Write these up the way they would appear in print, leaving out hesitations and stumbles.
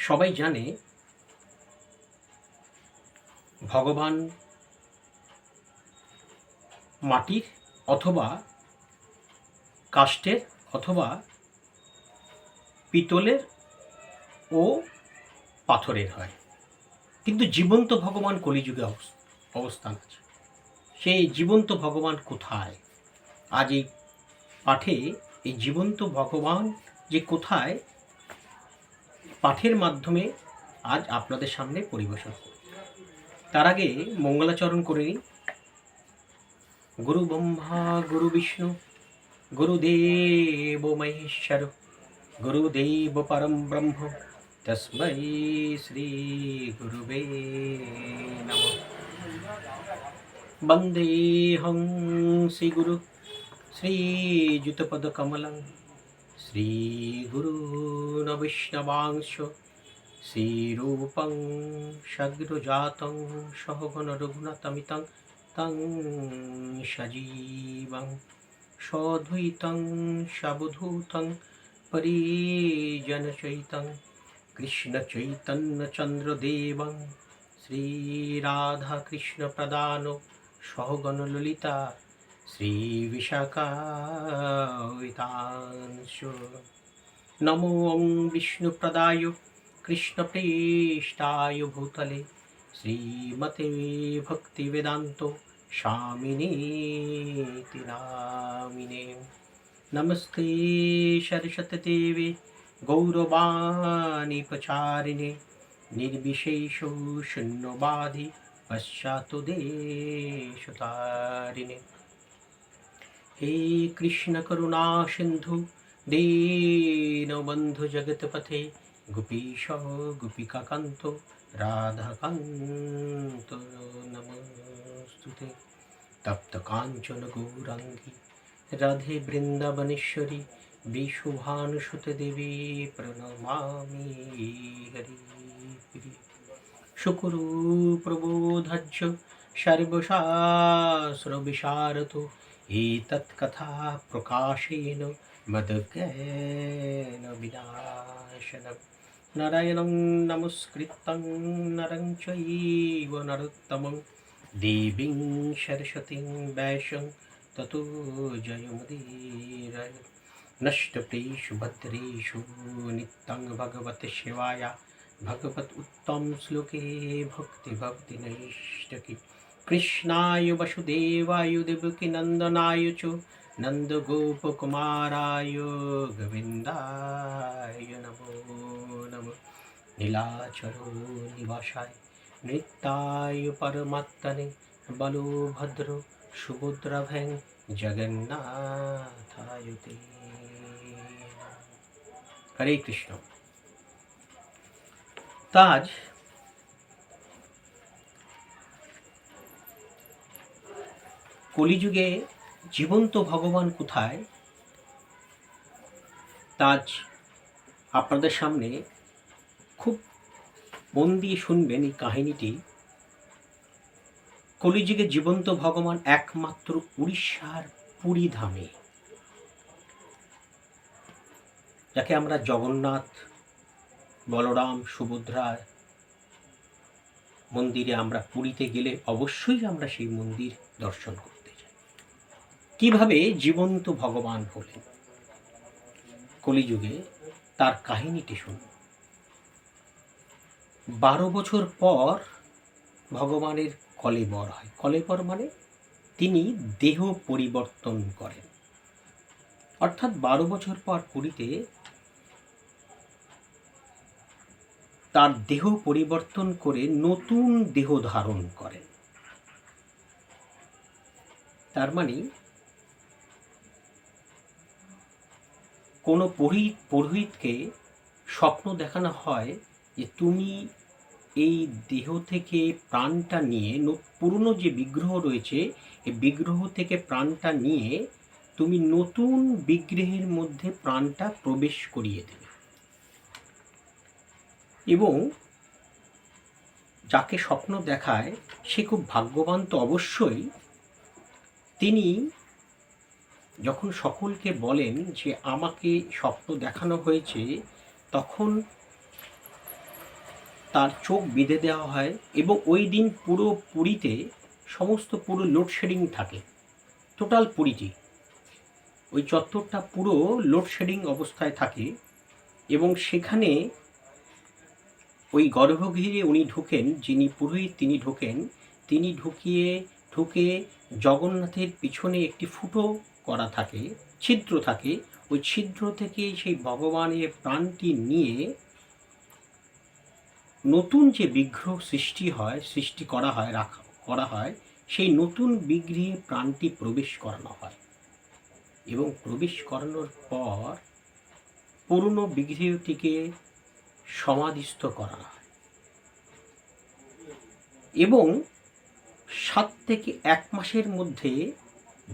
সবাই জানে ভগবান মাটির অথবা কাষ্ঠের অথবা পিতলের ও পাথরের হয়, কিন্তু জীবন্ত ভগবান কলিযুগে অবস্থান আছে। সেই জীবন্ত ভগবান কোথায়? আজ এই পাঠে এই জীবন্ত ভগবান যে কোথায় পাঠের মাধ্যমে আজ আপনাদের সামনে পরিবেশন করব। তার আগে মঙ্গলাচরণ করে নিই। গুরু ব্রহ্মা গুরু বিষ্ণু গুরুদেব মহেশ্বর গুরুদেব পরম ব্রহ্ম তস্मै শ্রী গুরুবে নমঃ। বন্দেহং শ্রীগুরু শ্রীযুতপদকমলং শ্রীগুরূন বৈষ্ণবাংশ শ্রীরূপং সগ্রজাতং সহগণ রঘুনাথমিতং তং সজীবং সদ্বৈতং সাবধূতং পরিজনচৈতং কৃষ্ণচৈতন্যচন্দ্রদেবং শ্রীরাধাকৃষ্ণপ্রদান সহগণ ললিতা শ্রীবিশাখান্বিতাংশ। নমো ওং বিষ্ণুপ্রদায় কৃষ্ণপ্রেষ্টায় ভূতলে শ্রীমতে ভক্তিবেদান্ত স্বামিনীতি নামিনে। নমস্তে সরস্বতী দেবে গৌরবাণী প্রচারিণে নির্বিশেষ শূন্যবাধি পশ্চাৎদেশতারিণে। হে কৃষ্ণ করুণা সিন্ধু দীনবন্ধু জগৎপথে গোপীশ গোপিকাকান্ত রাধাকান্ত নমস্তুতে। তপ্ত কাঞ্চন গৌরাঙ্গী রাধে বৃন্দাবনেশ্বরী বিশুভানুসুতে দেবী প্রণমামি হরি প্রিয়। শুকুরু প্রবোধাজ্য সর্বশাস্ত্র বিশারদ এতৎকথা প্রকাশেন মদজ্ঞান বিনাশনম। নারায়ণং নমস্কৃত্যং নরং চৈব নরোত্তমং দেবীং সরস্বতীং ব্যাসং ততো জয়মুদীরয়। নষ্টপ্রেষু ভদ্রেষু নিত্যং ভগবত সেবায়া ভগবত উত্তম শ্লোকে ভক্তি ভক্তি নৈষ্টকি। কৃষ্ণায় বসুদেবায় দেবকী নন্দনায় চ নন্দগোপকুমারায় গোবিন্দায় নমো নমঃ। নীলাচল নিবাসায় নৃত্যায় পরমাত্মনে বলভদ্র সুভদ্রাভ্যাং জগন্নাথায় তে। হরে কৃষ্ণ। তাজ কলিযুগে জীবন্ত ভগবান কোথায়, তাজ আপনাদের সামনে খুব মন দিয়ে শুনবেন এই কাহিনীটি। কলিযুগে জীবন্ত ভগবান একমাত্র উড়িষ্যার পুরী ধামে, যাকে আমরা জগন্নাথ বলরাম সুভদ্রা মন্দিরে আমরা পুরীতে গেলে অবশ্যই আমরা সেই মন্দির দর্শন করতে যাই। কিভাবে জীবন্ত ভগবান হলেন কলিযুগে, তার কাহিনীটি শুনুন। 12 বছর পর ভগবানের কলেবর হয়। কলেবর মানে তিনি দেহ পরিবর্তন করেন, অর্থাৎ 12 বছর পর পুরীতে তার দেহ পরিবর্তন করে নতুন দেহ ধারণ করেন। তার মানে কোনো পুরোহিতকে স্বপ্ন দেখানো হয় যে তুমি এই দেহ থেকে প্রাণটা নিয়ে, পুরনো যে বিগ্রহ রয়েছে এই বিগ্রহ থেকে প্রাণটা নিয়ে তুমি নতুন বিগ্রহের মধ্যে প্রাণটা প্রবেশ করিয়ে দেবে, এবং যাকে স্বপ্ন দেখায় সে খুব ভাগ্যবান তো অবশ্যই। তিনি যখন সকলকে বলেন যে আমাকে স্বপ্ন দেখানো হয়েছে, তখন তার চোখ বেঁধে দেওয়া হয় এবং ওই দিন পুরো পুরীতে পুরো লোডশেডিং থাকে। টোটাল পুরীটি, ওই চত্বরটা পুরো লোডশেডিং অবস্থায় থাকে এবং সেখানে ওই গর্ভগৃহে উনি ঢোকেন, যিনি পুরোহিত তিনি ঢোকেন, তিনি ঢুকে জগন্নাথের পিছনে একটি ফুটো করা থাকে, ছিদ্র থাকে, ওই ছিদ্র থেকে সেই ভগবানের প্রাণটি নিয়ে নতুন যে বিগ্রহ সৃষ্টি করা হয় সেই নতুন বিগ্রহে প্রাণটি প্রবেশ করানো হয় এবং প্রবেশ করানোর পর পুরনো বিগ্রহটিকে সমাধিস্থ করা হয় এবং 7 থেকে 1 মাসের মধ্যে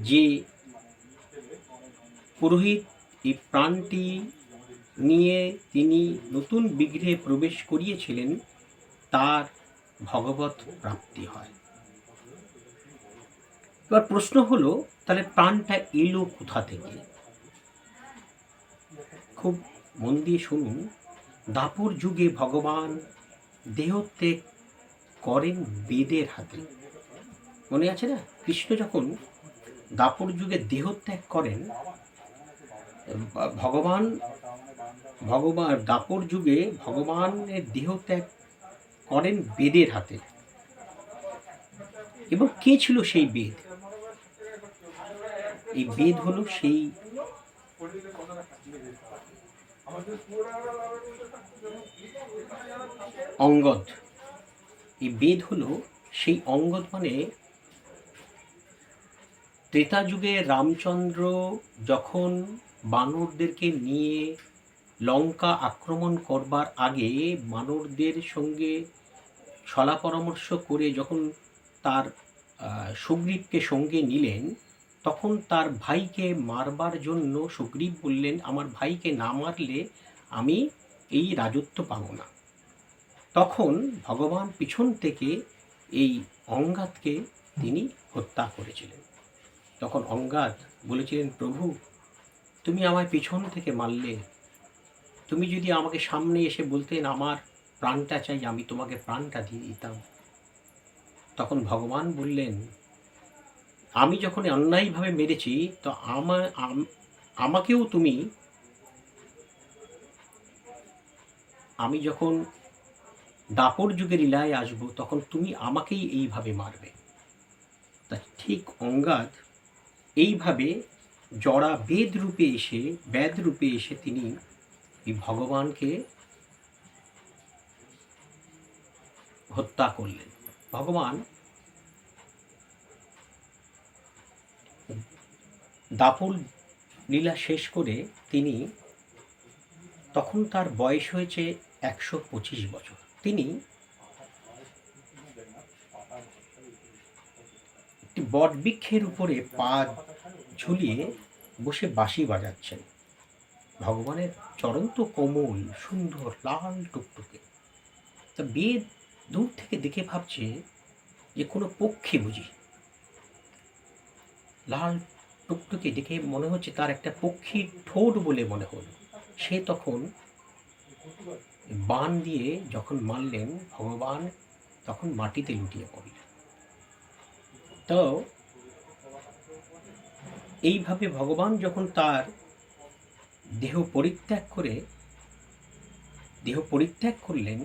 যে পুরোহিত এই প্রাণটি নিয়ে তিনি নতুন বিগ্রহে প্রবেশ করিয়েছিলেন তার ভগবত প্রাপ্তি হয়। এবার প্রশ্ন হলো, তাহলে প্রাণটা এলো কোথা থেকে? খুব মন দিয়ে শুনুন। দাপর যুগে ভগবান দেহত্যাগ করেন বেদের হাতে। মনে আছে না, কৃষ্ণ যখন দাপর যুগে দেহত্যাগ করেন, ভগবান দাপর যুগে ভগবানের দেহত্যাগ করেন বেদের হাতে। এবং কে ছিল সেই বেদ? এই বেদ হলো সেই অঙ্গদ। এই বেদ হলো সেই অঙ্গদ, মানে ত্রেতা যুগে রামচন্দ্র যখন বানরদেরকে নিয়ে লঙ্কা আক্রমণ করবার আগে বানরদের সঙ্গে ছলা পরামর্শ করে যখন তার সুগ্রীবকে সঙ্গে নিলেন, তখন তার ভাইকে মারবার জন্য সুগ্রীব বললেন, আমার ভাইকে না মারলে আমি এই রাজত্ব পাব না। তখন ভগবান পিছন থেকে এই অঙ্গাদকে তিনি হত্যা করেছিলেন। তখন অঙ্গাদ বলেছিলেন, প্রভু তুমি আমায় পিছন থেকে মারলে, তুমি যদি আমাকে সামনে এসে বলতেন আমার প্রাণটা চাই, আমি তোমাকে প্রাণটা দিয়ে দিতাম। তখন ভগবান বললেন, আমি যখন অন্যায়ভাবে মেরেছি তো আমাকেও তুমি, আমি যখন দাপর যুগের লীলায় আসবো তখন তুমি আমাকেই এইভাবে মারবে। তা ঠিক অঙ্গাদ এইভাবে জড়া বেদ রূপে এসে তিনি এই ভগবানকে হত্যা করলেন। ভগবান দাপর লীলা শেষ করে তিনি, তখন তার বয়স হয়েছে 125 বছর, তিনি একটি বটবৃক্ষের উপরে পা ঝুলিয়ে বসে বাঁশি বাজাচ্ছেন। ভগবানের চরণ তো কোমল, সুন্দর, লাল টুকটুকে। তা বেদ দূর থেকে দেখে ভাবছে যে কোনো পক্ষী বুঝি। লাল টুকটুকে দেখে মনে হচ্ছে তার একটা পক্ষীর ঠোঁট বলে মনে হলো। সে তখন বাণ দিয়ে যখন মারলেন, ভগবান তখন মাটিতে লুটিয়ে পড়ল। তো এইভাবে ভগবান যখন তার দেহ পরিত্যাগ করলেন,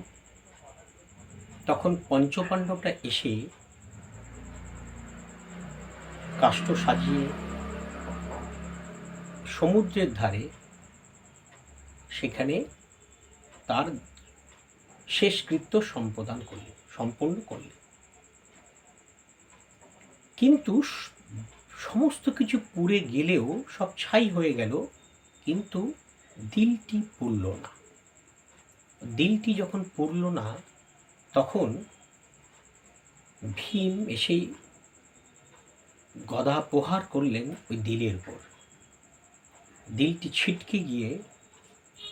তখন পঞ্চপাণ্ডবরা এসে কাষ্ঠ সাজিয়ে সমুদ্রের ধারে সেখানে তার শেষকৃত্য সম্পন্ন করলেন। কিন্তু সমস্ত কিছু পুড়ে গেলেও, সব ছাই হয়ে গেল, কিন্তু দিলটি পুড়ল না। দিলটি যখন পুড়ল না, তখন ভীম এসে গদা প্রহার করলেন ওই দিলের উপর। দিলটি ছিটকে গিয়ে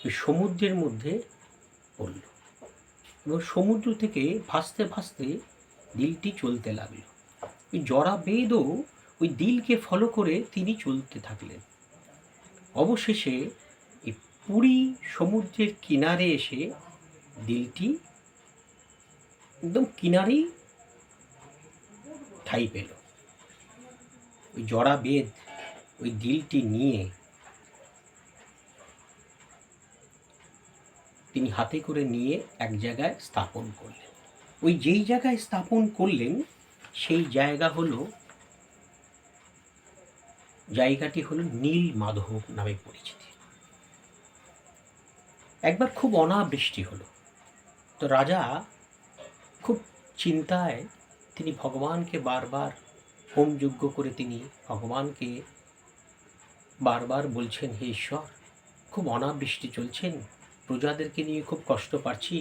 ওই সমুদ্রের মধ্যে পড়ল এবং সমুদ্র থেকে ভাসতে ভাসতে দিলটি চলতে লাগলো। ওই জড়া বেদও ওই দিলকে ফলো করে তিনি চলতে থাকলেন। অবশেষে এই পুরী সমুদ্রের কিনারে এসে দিলটি একদম কিনারেই ঠাঁই পেল। ওই জড়া বেদ ওই দিলটি নিয়ে তিনি হাতে করে নিয়ে এক জায়গায় স্থাপন করলেন। ওই যেই জায়গায় স্থাপন করলেন সেই জায়গাটি হলো নীল মাধব নামে পরিচিতি। একবার খুব অনাবৃষ্টি হলো, তো রাজা খুব চিন্তায় তিনি ভগবানকে বারবার হোমযজ্ঞ করে তিনি ভগবানকে বারবার বলছেন, হে ঈশ্বর, খুব অনাবৃষ্টি চলছেন, প্রজাদেরকে নিয়ে খুব কষ্ট পাচ্ছি,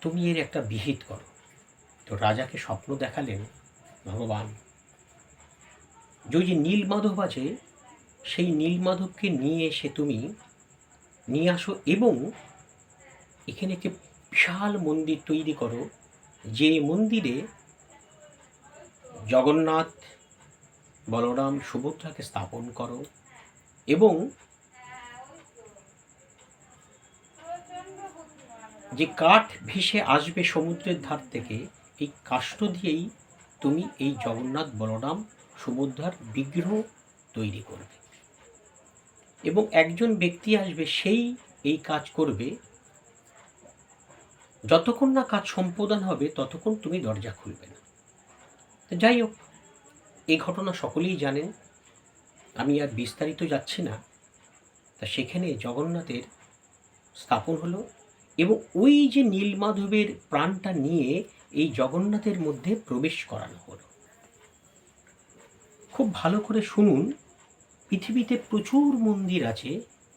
তুমি এর একটা বিহিত করো। তো রাজাকে স্বপ্ন দেখালেন ভগবান, যে নীলমাধব আছে সেই নীলমাধবকে নিয়ে এসে তুমি নিয়ে আসো এবং এখানে একটি বিশাল মন্দির তৈরি করো, যে মন্দিরে জগন্নাথ, বলরাম, সুভদ্রাকে স্থাপন করো এবং যে কাঠ ভেসে আসবে সমুদ্রের ধার থেকে, এই কাষ্ঠ দিয়েই তুমি এই জগন্নাথ, বলরাম, সুভদ্রার বিগ্রহ তৈরি করবে এবং একজন ব্যক্তি আসবে, সেই এই কাজ করবে। যতক্ষণ না কাজ সম্পাদন হবে ততক্ষণ তুমি দরজা খুলবে না। যাই হোক, এই ঘটনা সকলেই জানেন, আমি আর বিস্তারিত যাচ্ছি না। তা সেখানে জগন্নাথের স্থাপন হলো এবং ওই যে নীলমাধবের প্রাণটা নিয়ে এই জগন্নাথের মধ্যে প্রবেশ করানো হলো। খুব ভালো করে শুনুন, পৃথিবীতে প্রচুর মন্দির আছে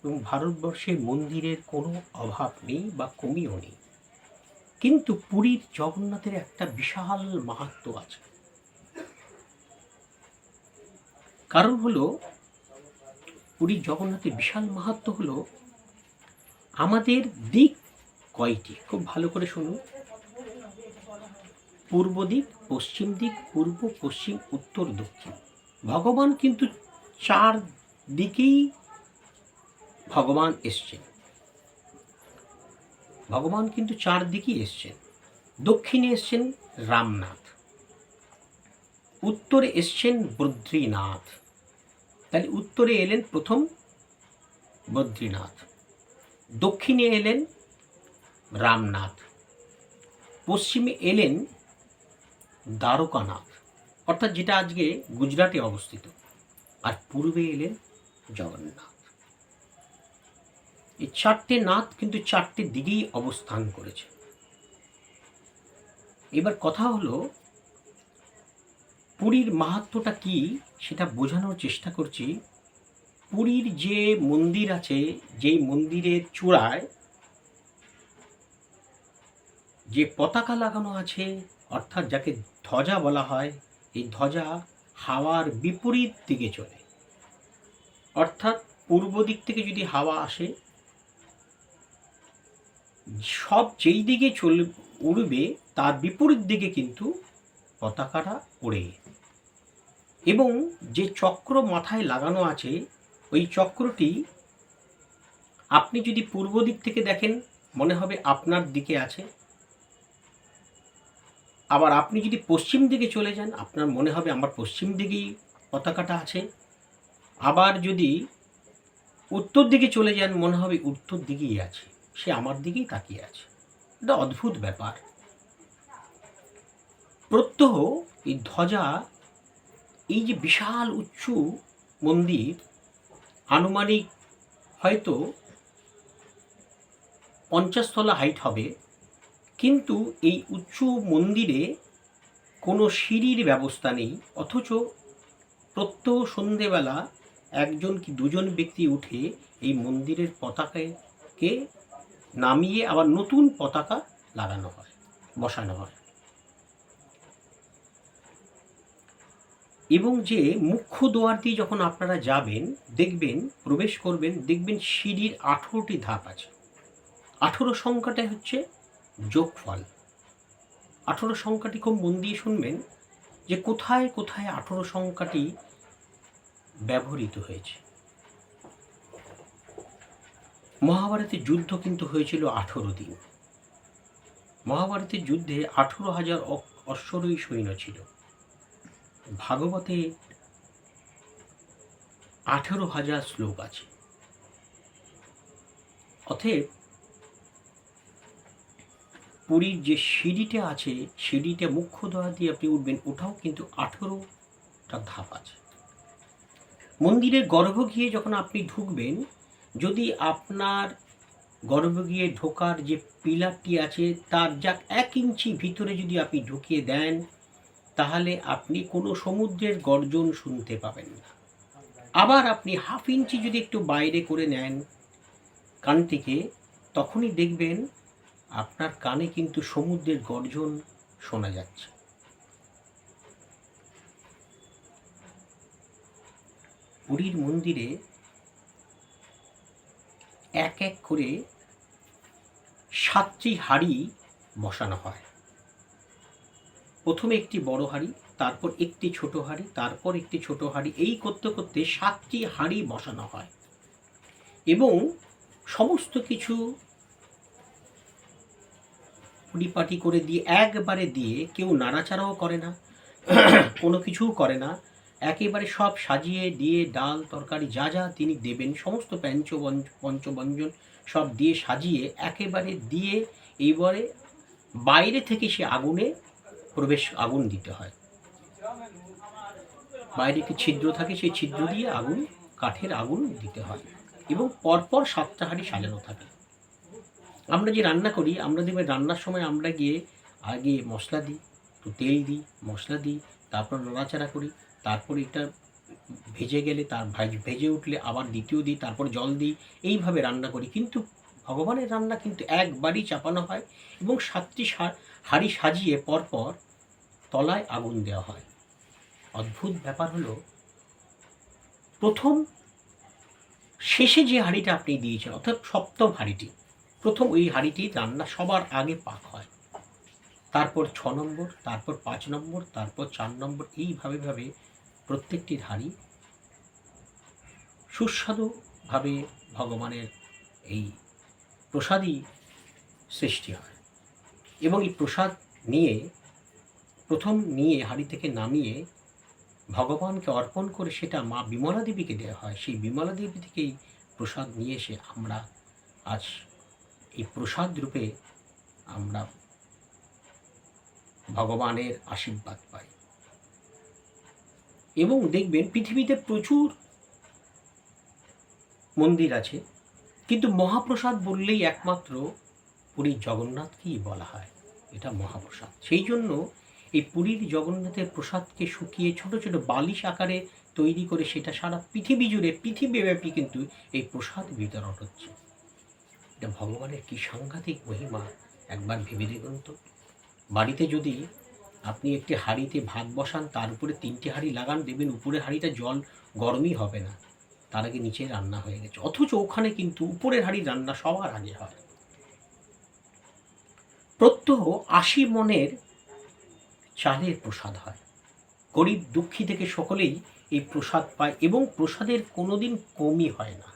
এবং ভারতবর্ষে মন্দিরের কোনো অভাব নেই বা কমিও নেই, কিন্তু পুরীর জগন্নাথের একটা বিশাল মাহাত্ম্য আছে। কারণ হলো, পুরীর জগন্নাথের বিশাল মাহাত্ম্য হলো, আমাদের দিক কয়টি, খুব ভালো করে শুনুন। পূর্ব দিক, পশ্চিম দিক, পূর্ব, পশ্চিম, উত্তর, দক্ষিণ। ভগবান কিন্তু চার দিকেই ভগবান এসছেন। ভগবান কিন্তু চারদিকেই এসছেন। দক্ষিণে এসছেন রামনাথ, উত্তরে এসছেন বদ্রীনাথ। তাহলে উত্তরে এলেন প্রথম বদ্রীনাথ, দক্ষিণে এলেন রামনাথ, পশ্চিমে এলেন দ্বারকানাথ, অর্থাৎ যেটা আজকে গুজরাটে অবস্থিত, আর পূর্বে এলেন জগন্নাথ। এই চারটে নাথ কিন্তু চারটে দিকেই অবস্থান করেছে। এবার কথা হলো, পুরীর মাহাত্ম্যটা কি সেটা বোঝানোর চেষ্টা করছি। পুরীর যে মন্দির আছে, যেই মন্দিরের চূড়ায় যে পতাকা লাগানো আছে, অর্থাৎ যাকে ধ্বজা বলা হয়, এই ধ্বজা হাওয়ার বিপরীত দিকে চলে। অর্থাৎ পূর্ব দিক থেকে যদি হাওয়া আসে, সব যেই দিকে উড়বে তার বিপরীত দিকে কিন্তু পতাকাটা ওড়ে। এবং যে চক্র মাথায় লাগানো আছে, ওই চক্রটি আপনি যদি পূর্ব দিক থেকে দেখেন মনে হবে আপনার দিকে আছে, আবার আপনি যদি পশ্চিম দিকে চলে যান আপনার মনে হবে আমার পশ্চিম দিকেই পতাকাটা আছে, আবার যদি উত্তর দিকে চলে যান মনে হবে উত্তর দিকেই আছে, সে আমার দিকেই তাকিয়ে আছে। এটা অদ্ভুত ব্যাপার। প্রত্যহ এই ধ্বজা, এই যে বিশাল উঁচু মন্দির, আনুমানিক হয়তো 50 তলা হাইট হবে, কিন্তু এই উঁচু মন্দিরে কোনো সিঁড়ির ব্যবস্থা নেই, অথচ প্রত্যহ সন্ধেবেলা একজন কি দুজন ব্যক্তি উঠে এই মন্দিরের পতাকাকে নামিয়ে আবার নতুন পতাকা লাগানো হয়, বসানো হয়। এবং যে মুখ্য দুয়ার দিয়ে যখন আপনারা যাবেন, দেখবেন, প্রবেশ করবেন, দেখবেন সিঁড়ির 18টি ধাপ আছে। 18 সংখ্যাটা হচ্ছে যোগফল। 18 সংখ্যাটি খুব মন দিয়ে শুনবেন যে কোথায় কোথায় 18 সংখ্যাটি ব্যবহৃত হয়েছে। মহাভারতের যুদ্ধ কিন্তু হয়েছিল 18 দিন। মহাভারতের যুদ্ধে 18,000 অশ্বারোহী সৈন্য ছিল। ভাগবতে 18,000 শ্লোক আছে। অতএব পুরীর যে সিঁড়িটা আছে, সিঁড়িটা মুখ্য দ্বার দিয়ে আপনি উঠবেন, ওটাও কিন্তু 18টা ধাপ আছে। মন্দিরের গর্ভগৃহে যখন আপনি ঢুকবেন, যদি আপনার গর্ভগৃহে ঢোকার যে পিলারটি আছে তার যাক 1 ইঞ্চি ভিতরে যদি আপনি ঢুকিয়ে দেন, তাহলে আপনি কোনো সমুদ্রের গর্জন শুনতে পাবেন না। আবার আপনি 1/2 ইঞ্চি যদি একটু বাইরে করে নেন কানটিকে, তখনই দেখবেন আপনার কানে কিন্তু সমুদ্রের গর্জন শোনা যাচ্ছে। পুরীর মন্দিরে এক এক করে 7টি হাঁড়ি বসানো হয়। প্রথমে একটি বড় হাঁড়ি, তারপর একটি ছোট হাঁড়ি, তারপর একটি ছোট হাঁড়ি, এই করতে করতে 7টি হাঁড়ি বসানো হয় এবং সমস্ত কিছু পরিপাটি করে দিয়ে একবারে দিয়ে কেউ নাড়াচাড়াও করে না, কোনো কিছুও করে না, একেবারে সব সাজিয়ে দিয়ে ডাল তরকারি যা যা তিনি দেবেন সমস্ত পঞ্চব্যঞ্জন সব দিয়ে সাজিয়ে একেবারে দিয়ে এইবারে বাইরে থেকে সে আগুন দিতে হয়। বাইরে একটি ছিদ্র থাকে, সেই ছিদ্র দিয়ে কাঠের আগুন দিতে হয় এবং পরপর 7টা হাঁড়ি সাজানো থাকে। আমরা যে রান্না করি, আমরা দেখবেন রান্নার সময় আমরা গিয়ে আগে মশলা দিই, একটু তেল দিই, মশলা দিই, তারপর নাড়াচাড়া করি, তারপর এটা ভেজে গেলে ভেজে উঠলে আবার দ্বিতীয় দিই, তারপর জল দিই, এইভাবে রান্না করি। কিন্তু ভগবানের রান্না কিন্তু একবারই চাপানো হয় এবং 7টি হাঁড়ি সাজিয়ে পরপর তলায় আগুন দেওয়া হয়। অদ্ভুত ব্যাপার হলো, প্রথম শেষে যে হাঁড়িটা আপনি দিয়েছেন, অর্থাৎ 7ম হাঁড়িটি, প্রথম ওই হাঁড়িটি রান্না সবার আগে পাক হয়, তারপর 6 নম্বর, তারপর 5 নম্বর, তারপর 4 নম্বর, এইভাবে প্রত্যেকটির হাঁড়ি সুস্বাদুভাবে ভগবানের এই প্রসাদই সৃষ্টি হয় এবং এই প্রসাদ প্রথম নিয়ে হাঁড়ি থেকে নামিয়ে ভগবানকে অর্পণ করে সেটা মা বিমলা দেবীকে দেওয়া হয়। সেই বিমলা দেবী থেকেই প্রসাদ নিয়ে এসে আমরা আজ এই প্রসাদ রূপে আমরা ভগবানের আশীর্বাদ পাই। এবং দেখবেন পৃথিবীতে প্রচুর মন্দির আছে, কিন্তু মহাপ্রসাদ বললেই একমাত্র পুরীর জগন্নাথকেই বলা হয়, এটা মহাপ্রসাদ। সেই জন্য এই পুরীর জগন্নাথের প্রসাদকে শুকিয়ে ছোট ছোট বালিশ আকারে তৈরি করে সেটা সারা পৃথিবী জুড়ে, পৃথিবীব্যাপী কিন্তু এই প্রসাদ বিতরণ হচ্ছে। এটা ভগবানের কি সাংঘাতিক মহিমা, একবার ভেবে দেখুন তো। বাড়িতে যদি আপনি একটি হাঁড়িতে ভাত বসান, তার উপরে 3টে হাঁড়ি লাগান, দেবেন উপরে হাঁড়িটা জল গরমই হবে না, তার আগে নিচে রান্না হয়ে গেছে, অথচ ওখানে কিন্তু উপরের হাঁড়ির রান্না সবার আগে হয়। প্রত্যহ 80 মণের চালের প্রসাদ হয়। গরিব দুঃখী থেকে সকলেই এই প্রসাদ পায় এবং প্রসাদের কোনোদিন কমই হয় না।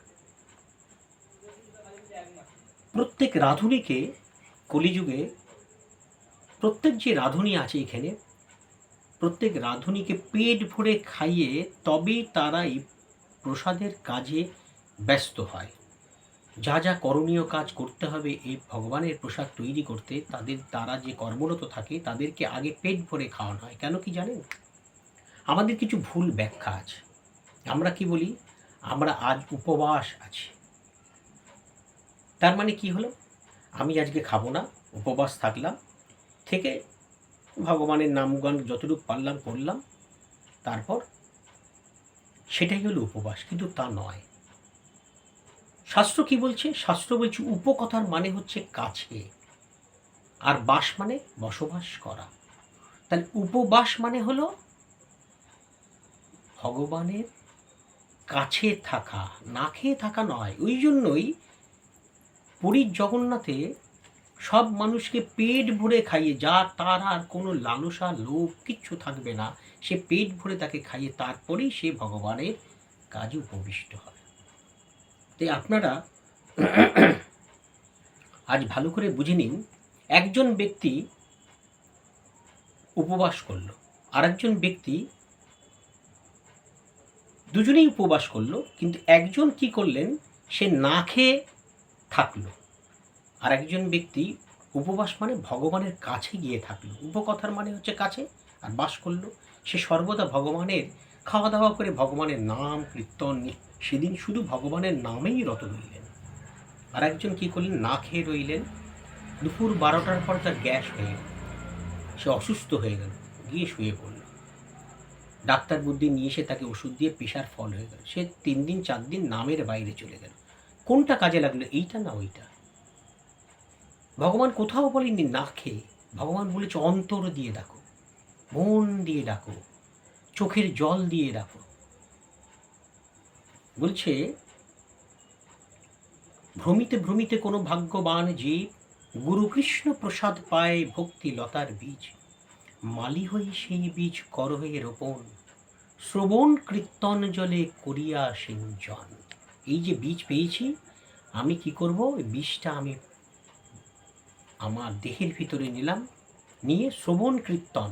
প্রত্যেক রাঁধুনিকে কলিযুগে, প্রত্যেক যে রাঁধুনি আছে এখানে, প্রত্যেক রাঁধুনিকে পেট ভরে খাইয়ে তবেই তারা এই প্রসাদের কাজে ব্যস্ত হয়। যা যা করণীয় কাজ করতে হবে এই ভগবানের প্রসাদ তৈরি করতে, তারা যে কর্মরত থাকে তাদেরকে আগে পেট ভরে খাওয়ানো হয়। কেন কি জানেন? আমাদের কিছু ভুল ব্যাখ্যা আছে। আমরা কি বলি, আমরা আজ উপবাস আছি, তার মানে কি হলো, আমি আজকে খাবো না, উপবাস থাকলাম, থেকে ভগবানের নামগান যতটুকু পারলাম করলাম, তারপর সেটাই হলো উপবাস। কিন্তু তা নয়। শাস্ত্র কি বলছে? শাস্ত্র বলছে উপকথার মানে হচ্ছে কাছে, আর বাস মানে বসবাস করা। তাহলে উপবাস মানে হলো ভগবানের কাছে থাকা, না খেয়ে থাকা নয়। ওই জন্যই পুরীর জগন্নাথে সব মানুষকে পেট ভরে খাইয়ে, তার আর কোনো লালসা লোভ কিচ্ছু থাকবে না, সে পেট ভরে তাকে খাইয়ে তারপরেই সে ভগবানের কাজে উপবিষ্ট হয়। তাই আপনারা আজ ভালো করে বুঝে নিন, একজন ব্যক্তি উপবাস করলো, আরেকজন ব্যক্তি, দুজনেই উপবাস করলো, কিন্তু একজন কি করলেন, সে না খেয়ে থাকলো, আর একজন ব্যক্তি উপবাস মানে ভগবানের কাছে গিয়ে থাকলো। উপকথার মানে হচ্ছে কাছে, আর বাস করলো, সে সর্বদা ভগবানের খাওয়া দাওয়া করে ভগবানের নাম কীর্তন, সেদিন শুধু ভগবানের নামেই রত রইলেন। আর একজন কী করলেন, না খেয়ে রইলেন, দুপুর 12টার পর তার গ্যাস হয়ে গেল, সে অসুস্থ হয়ে গেল, গিয়ে শুয়ে পড়ল। ডাক্তার বুদ্ধি নিয়ে এসে তাকে ওষুধ দিয়ে প্রেশার ফল হয়ে গেল, সে 3 দিন 4 দিন নামের বাইরে চলে গেল। কোনটা কাজে লাগলো, এইটা না ওইটা? ভগবান কোথাও বলেননি না খেয়ে, ভগবান বলেছে অন্তর দিয়ে ডাকো, মন দিয়ে ডাকো, চোখের জল দিয়ে ডাকো। বলছে ভ্রমিতে ভ্রমিতে কোনো ভাগ্যবান জীব গুরু কৃষ্ণ প্রসাদ পায় ভক্তি লতার বীজ, মালি হয়ে সেই বীজ কর হয়ে রোপণ, শ্রবণ কীর্তন জলে করিয়া সিঞ্চন। এই যে বীজ পেয়েছি, আমি কি করব, বীজটা আমি আমার দেহের ভিতরে নিলাম, নিয়ে শ্রবণ কীর্তন,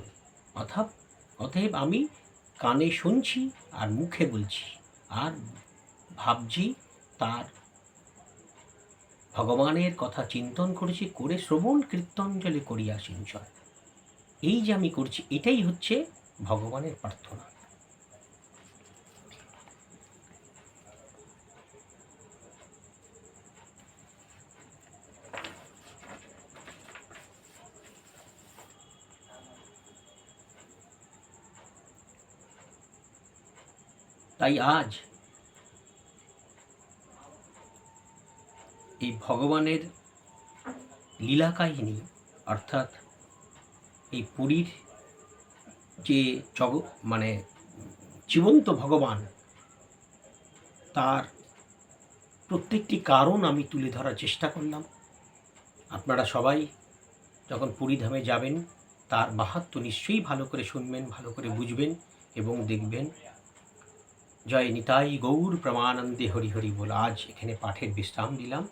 অতএব আমি কানে শুনছি আর মুখে বলছি আর ভাবছি, তার ভগবানের কথা চিন্তন করেছি, করে শ্রবণ কীর্তনজলে করিয়া সিঞ্চন। এই যে আমি করছি, এটাই হচ্ছে ভগবানের প্রার্থনা। তাই আজ এই ভগবানের লীলা কাহিনী, অর্থাৎ এই পুরীর যে মানে জীবন্ত ভগবান, তার প্রত্যেকটি কারণ আমি তুলে ধরার চেষ্টা করলাম। আপনারা সবাই যখন পুরীধামে যাবেন, তার মাহাত্ম্য নিশ্চয়ই ভালো করে শুনবেন, ভালো করে বুঝবেন এবং দেখবেন। জয় নিতাই গৌর প্রমানন্দে হরি হরি বল। আজ এখানে পাঠের বিশ্রাম দিলাম।